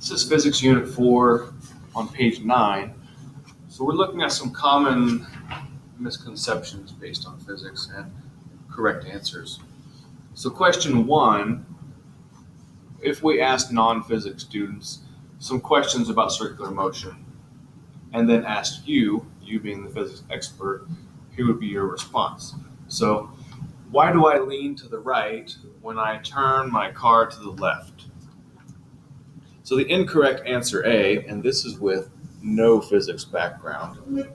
This is Physics Unit 4 on page 9. So we're looking at some common misconceptions based on physics and correct answers. So question 1, if we asked non-physics students some questions about circular motion and then asked you being the physics expert, here would be your response. So why do I lean to the right when I turn my car to the left? So the incorrect answer A, and this is with no physics background.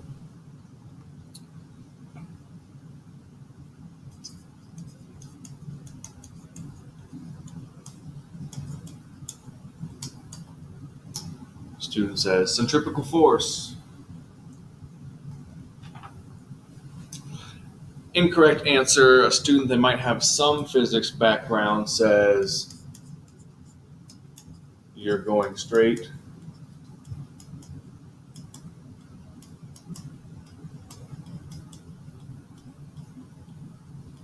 Student says centrifugal force. Incorrect answer, a student that might have some physics background says you're going straight.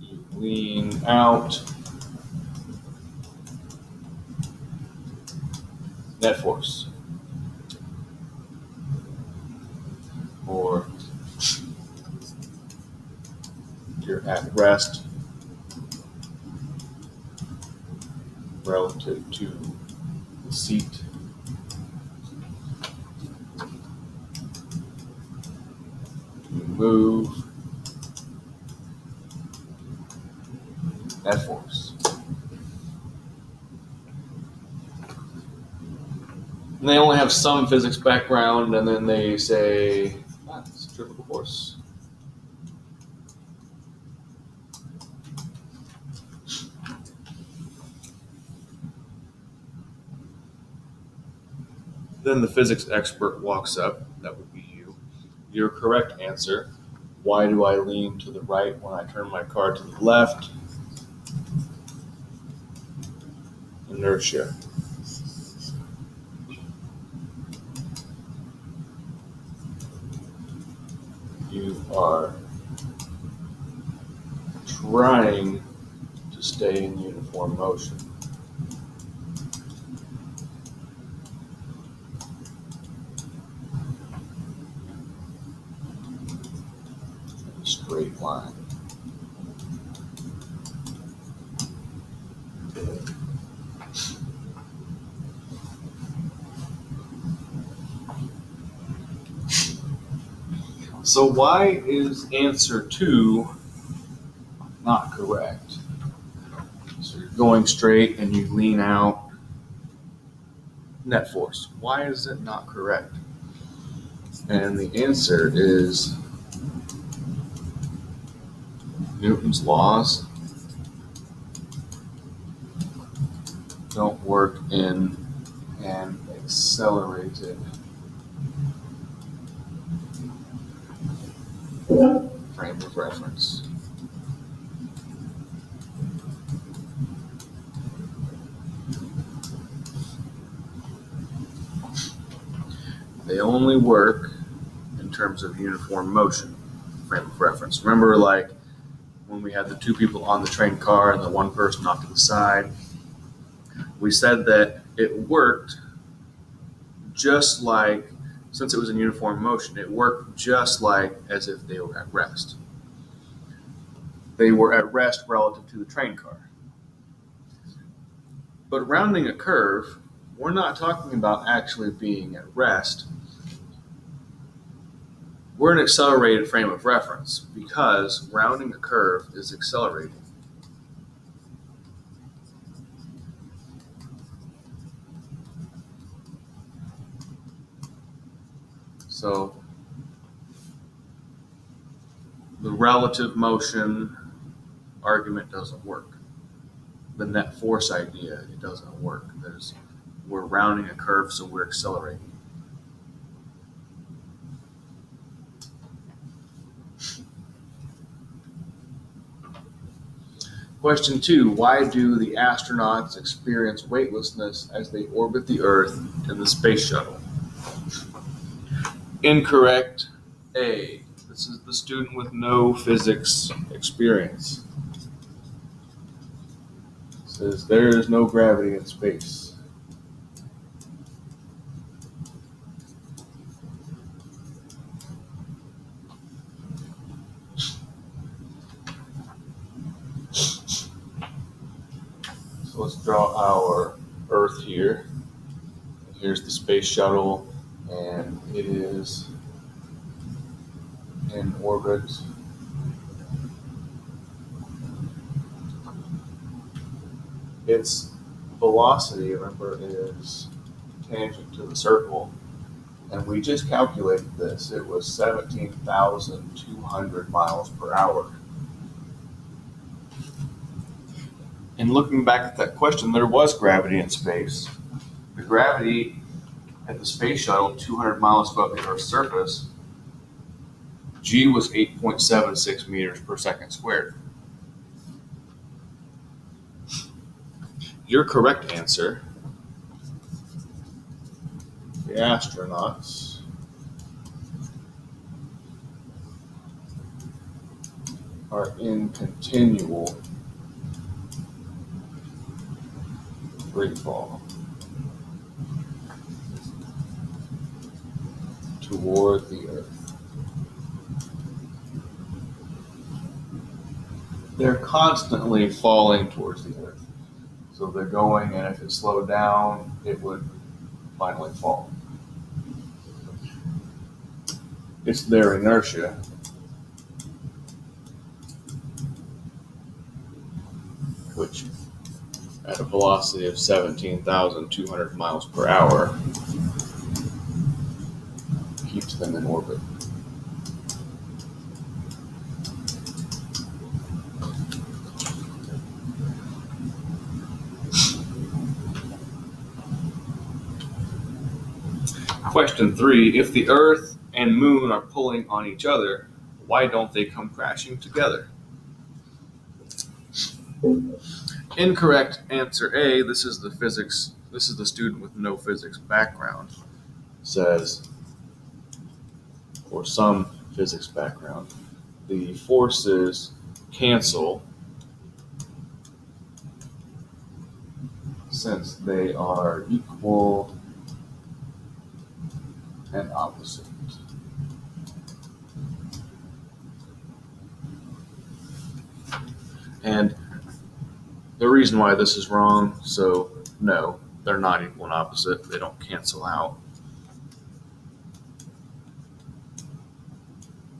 You lean out. Net force. Or you're at rest relative to the seat. You move. Net force. And they only have some physics background, and then they say, centrifugal force. Then the physics expert walks up, that would be you. Your correct answer, why do I lean to the right when I turn my car to the left? Inertia. You are trying to stay in uniform motion. Straight line. So why is answer 2 not correct? So you're going straight and you lean out. Net force. Why is it not correct? And the answer is Newton's laws don't work in an accelerated frame of reference. They only work in terms of uniform motion, frame of reference. Remember, like when we had the two people on the train car and the one person off to the side, we said that it worked just like, since it was in uniform motion, it worked just like as if they were at rest. They were at rest relative to the train car. But rounding a curve, we're not talking about actually being at rest. We're an accelerated frame of reference because rounding a curve is accelerating. So the relative motion argument doesn't work. The net force idea, it doesn't work. We're rounding a curve, so we're accelerating. Question 2, why do the astronauts experience weightlessness as they orbit the Earth in the space shuttle? Incorrect. A. This is the student with no physics experience. It says there is no gravity in space. let's draw our Earth here. Here's the space shuttle, and it is in orbit. Its velocity, remember, is tangent to the circle, and we just calculated this. It was 17,200 miles per hour. And looking back at that question, there was gravity in space. The gravity at the space shuttle, 200 miles above the Earth's surface, G was 8.76 meters per second squared. Your correct answer, the astronauts are in continual free fall toward the Earth. They're constantly falling towards the Earth. So they're going, and if it slowed down, it would finally fall. It's their inertia which, at a velocity of 17,200 miles per hour, keeps them in orbit. Question 3, if the Earth and Moon are pulling on each other, why don't they come crashing together? Incorrect answer A, this is the student with no physics background, says, or some physics background, the forces cancel since they are equal and opposite. And the reason why this is wrong, so no, they're not equal and opposite. They don't cancel out.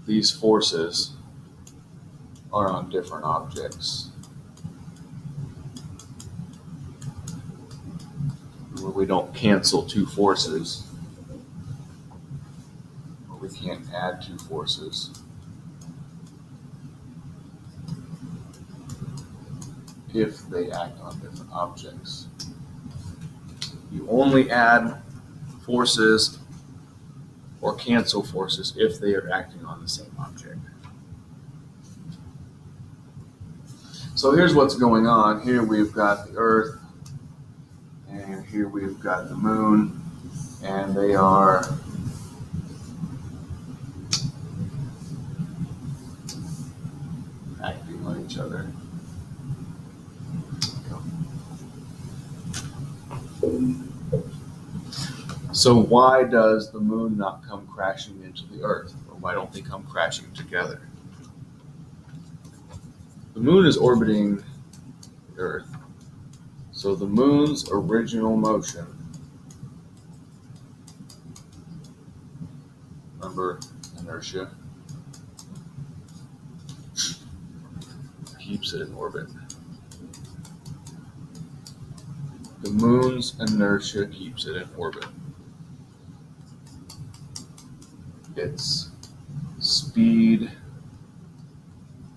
These forces are on different objects. We don't cancel two forces. We can't add two forces. If they act on different objects. You only add forces or cancel forces if they are acting on the same object. So here's what's going on. Here we've got the Earth, and here we've got the Moon, and they are acting on each other. So why does the Moon not come crashing into the Earth? Or why don't they come crashing together? The Moon is orbiting the Earth. So the Moon's original motion, remember inertia, keeps it in orbit. The Moon's inertia keeps it in orbit. Its speed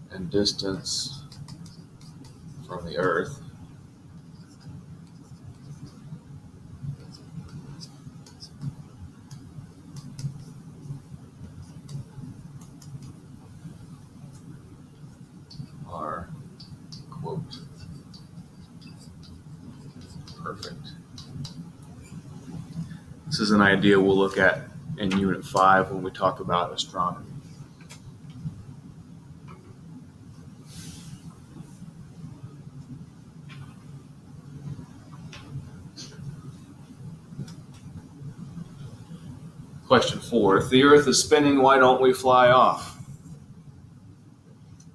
and distance from the Earth are, quote, perfect. This is an idea we'll look at in Unit 5 when we talk about astronomy. Question 4, if the Earth is spinning, why don't we fly off?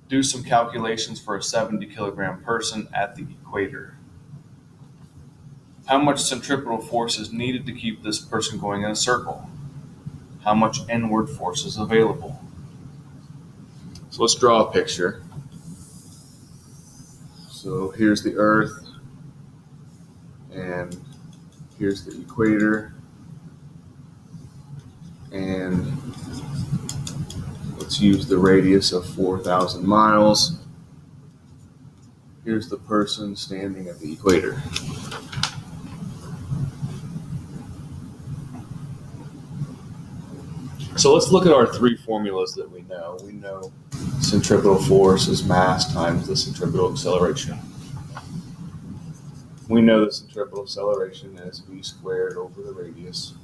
Do some calculations for a 70 kilogram person at the equator. How much centripetal force is needed to keep this person going in a circle? How much inward force is available? So let's draw a picture. So here's the Earth, and here's the equator, and let's use the radius of 4,000 miles. Here's the person standing at the equator. So let's look at our three formulas that we know. We know centripetal force is mass times the centripetal acceleration. We know the centripetal acceleration is v squared over the radius.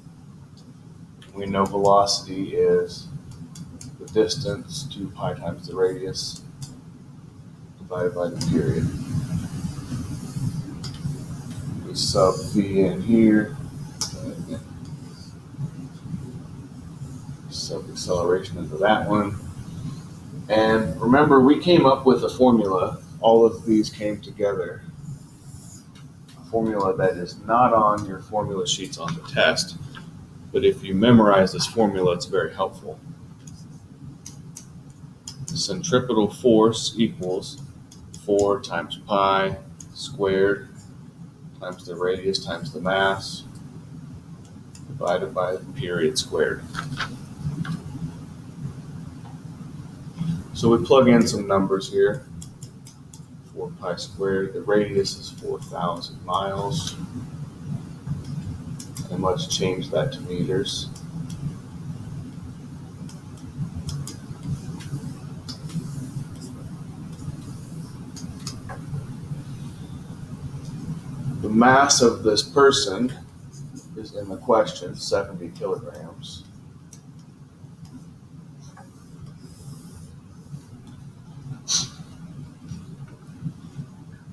We know velocity is the distance, 2 pi times the radius, divided by the period. We sub v in here. Sub acceleration into that one. And remember, we came up with a formula. All of these came together. A formula that is not on your formula sheets on the test, but if you memorize this formula, it's very helpful. Centripetal force equals 4 times pi squared times the radius times the mass divided by the period squared. So we plug in some numbers here. 4 pi squared, the radius is 4,000 miles. And let's change that to meters. The mass of this person is in the question, 70 kilograms.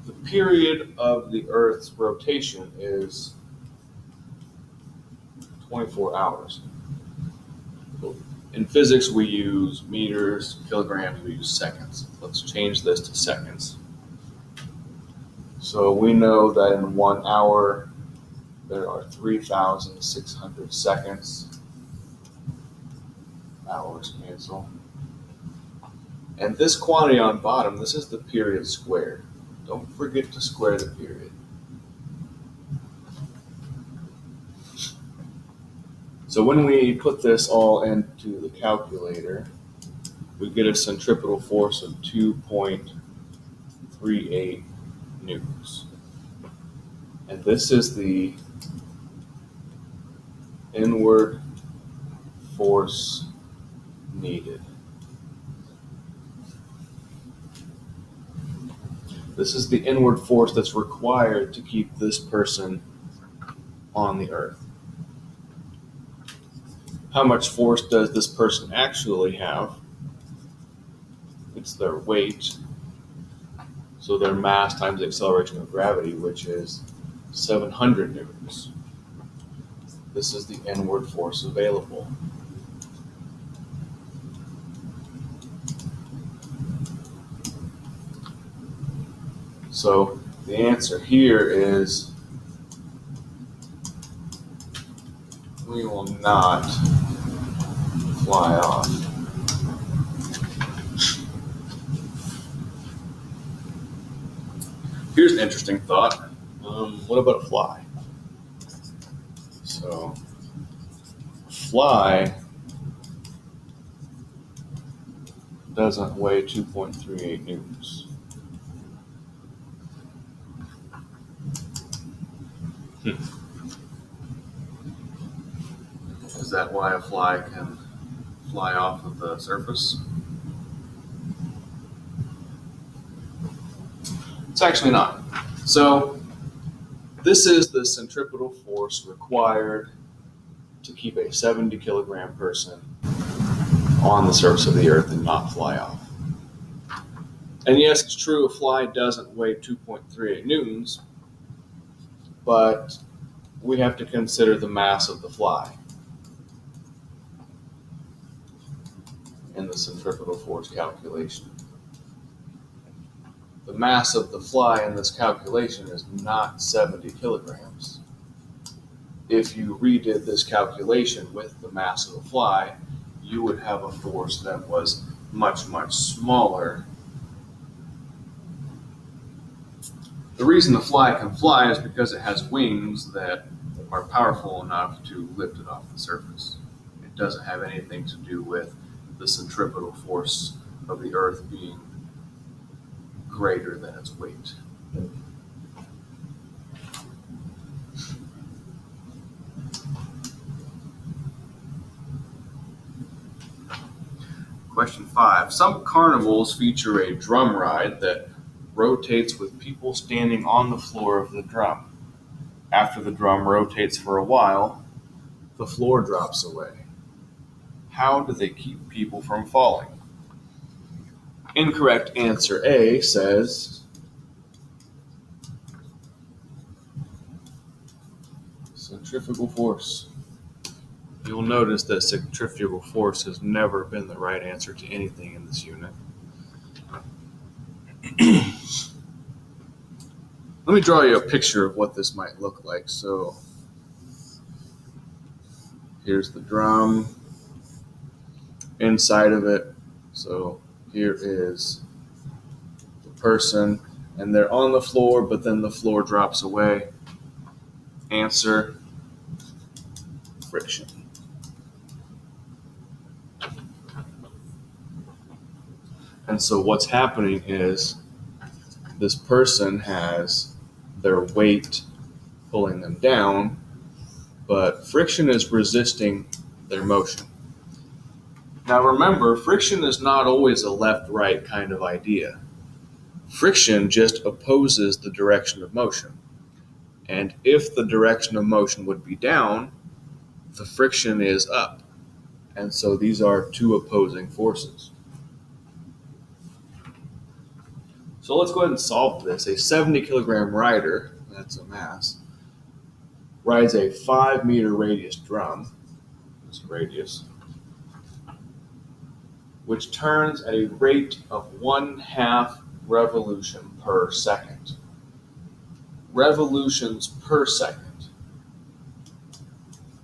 The period of the Earth's rotation is 24 hours. In physics, we use meters, kilograms, we use seconds. Let's change this to seconds. So we know that in 1 hour, there are 3,600 seconds. Hours cancel. And this quantity on bottom, this is the period squared. Don't forget to square the period. So when we put this all into the calculator, we get a centripetal force of 2.38 newtons. And this is the inward force needed. This is the inward force that's required to keep this person on the Earth. How much force does this person actually have? It's their weight. So their mass times the acceleration of gravity, which is 700 newtons. This is the inward force available. So the answer here is we will not fly off. Here's an interesting thought. What about a fly? So a fly doesn't weigh 2.38 newtons. Is that why a fly can fly off of the surface? It's actually not. So this is the centripetal force required to keep a 70 kilogram person on the surface of the Earth and not fly off. And yes, it's true, a fly doesn't weigh 2.38 newtons, but we have to consider the mass of the fly in the centripetal force calculation. The mass of the fly in this calculation is not 70 kilograms. if you redid this calculation with the mass of the fly, you would have a force that was much, much smaller. The reason the fly can fly is because it has wings that are powerful enough to lift it off the surface. It doesn't have anything to do with the centripetal force of the earth being greater than its weight. Question 5. Some carnivals feature a drum ride that rotates with people standing on the floor of the drum. After the drum rotates for a while, the floor drops away. How do they keep people from falling? Incorrect answer A says centrifugal force. You'll notice that centrifugal force has never been the right answer to anything in this unit. Let me draw you a picture of what this might look like. So here's the drum, inside of it. So here is the person, and they're on the floor, but then the floor drops away. Answer, friction. And so what's happening is this person has their weight pulling them down, but friction is resisting their motion. Now remember, friction is not always a left-right kind of idea. Friction just opposes the direction of motion. And if the direction of motion would be down, the friction is up. And so these are two opposing forces. So let's go ahead and solve this. A 70 kilogram rider, that's a mass, rides a 5 meter radius drum, this radius, which turns at a rate of 1/2 revolution per second. Revolutions per second.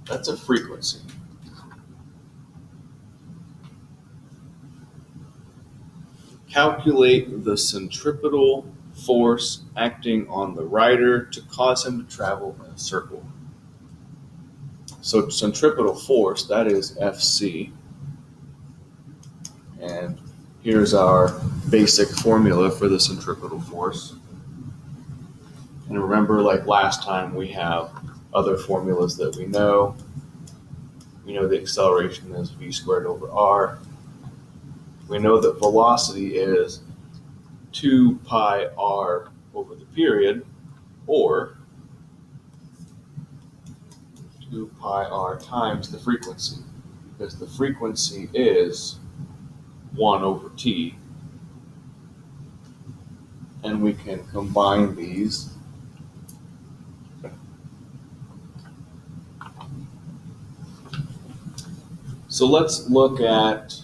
That's a frequency. Calculate the centripetal force acting on the rider to cause him to travel in a circle. So centripetal force, that is Fc. And here's our basic formula for the centripetal force. And remember, like last time, we have other formulas that we know. We know the acceleration is v squared over r. We know that velocity is 2 pi r over the period, or 2 pi r times the frequency, because the frequency is 1 over t. And we can combine these. So let's look at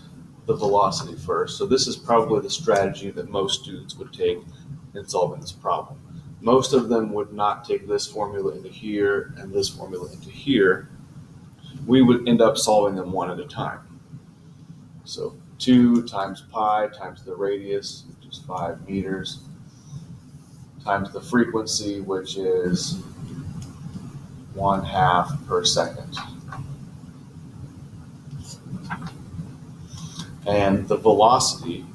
the velocity first. So this is probably the strategy that most students would take in solving this problem. Most of them would not take this formula into here and this formula into here. We would end up solving them one at a time. So 2 times pi times the radius, which is 5 meters, times the frequency, which is 1/2 per second. And the velocity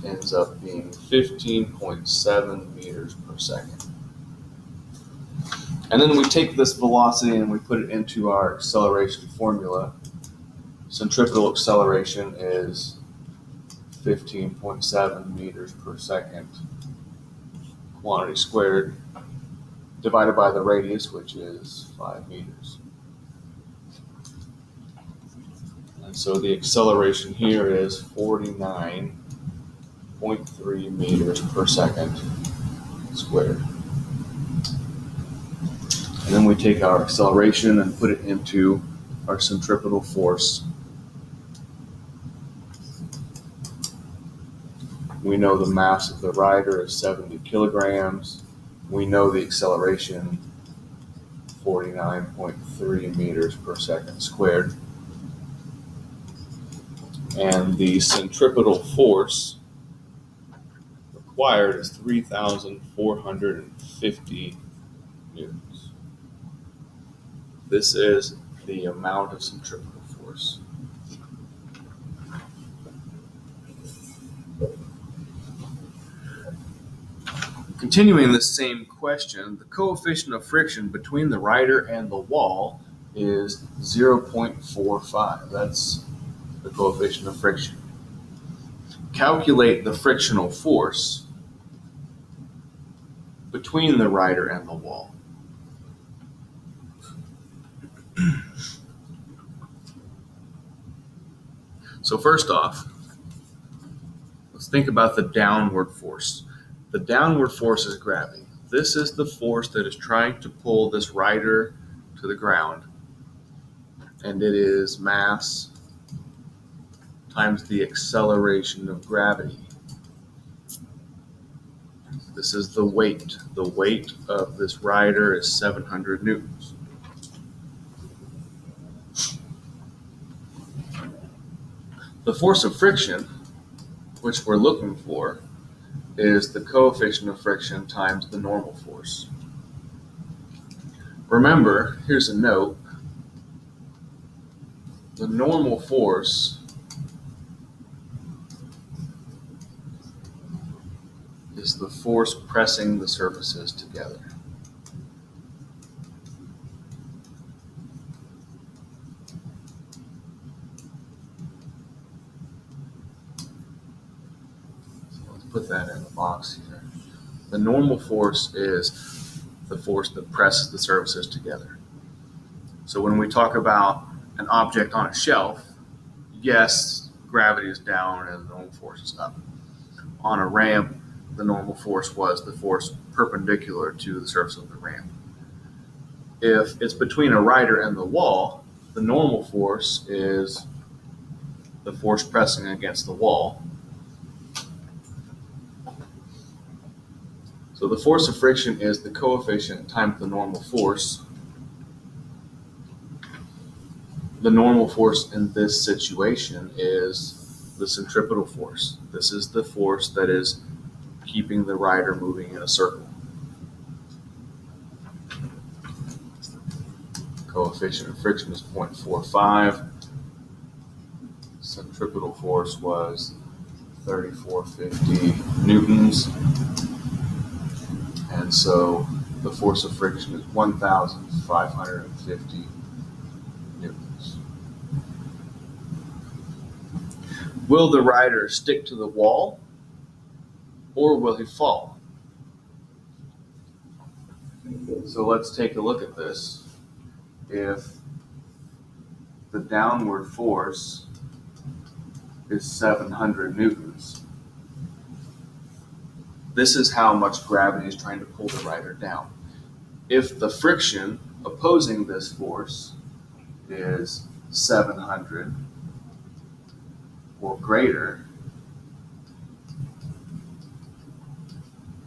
ends up being 15.7 meters per second. And then we take this velocity and we put it into our acceleration formula. Centripetal acceleration is 15.7 meters per second, quantity squared, divided by the radius, which is 5 meters. And so the acceleration here is 49.3 meters per second squared. And then we take our acceleration and put it into our centripetal force. We know the mass of the rider is 70 kilograms. We know the acceleration, 49.3 meters per second squared. And the centripetal force required is 3,450 newtons. This is the amount of centripetal force. Continuing this same question, the coefficient of friction between the rider and the wall is 0.45. That's the coefficient of friction. Calculate the frictional force between the rider and the wall. So first off, let's think about the downward force. The downward force is gravity. This is the force that is trying to pull this rider to the ground, and it is mass times the acceleration of gravity. This is the weight. The weight of this rider is 700 newtons. The force of friction, which we're looking for, is the coefficient of friction times the normal force. Remember, here's a note. The normal force is the force pressing the surfaces together. Put that in the box here. The normal force is the force that presses the surfaces together. So when we talk about an object on a shelf, yes, gravity is down and the normal force is up. On a ramp, the normal force was the force perpendicular to the surface of the ramp. If it's between a rider and the wall, the normal force is the force pressing against the wall. So the force of friction is the coefficient times the normal force. The normal force in this situation is the centripetal force. This is the force that is keeping the rider moving in a circle. Coefficient of friction is 0.45. Centripetal force was 3,450 newtons. And so the force of friction is 1,550 newtons. Will the rider stick to the wall or will he fall? So let's take a look at this. If the downward force is 700 newtons, this is how much gravity is trying to pull the rider down. If the friction opposing this force is 700 or greater,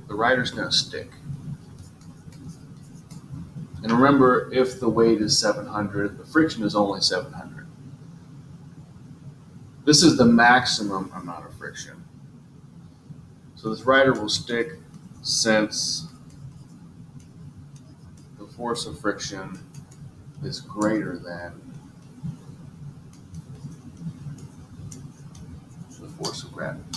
the rider's going to stick. And remember, if the weight is 700, the friction is only 700. This is the maximum amount of friction. So this rider will stick since the force of friction is greater than the force of gravity.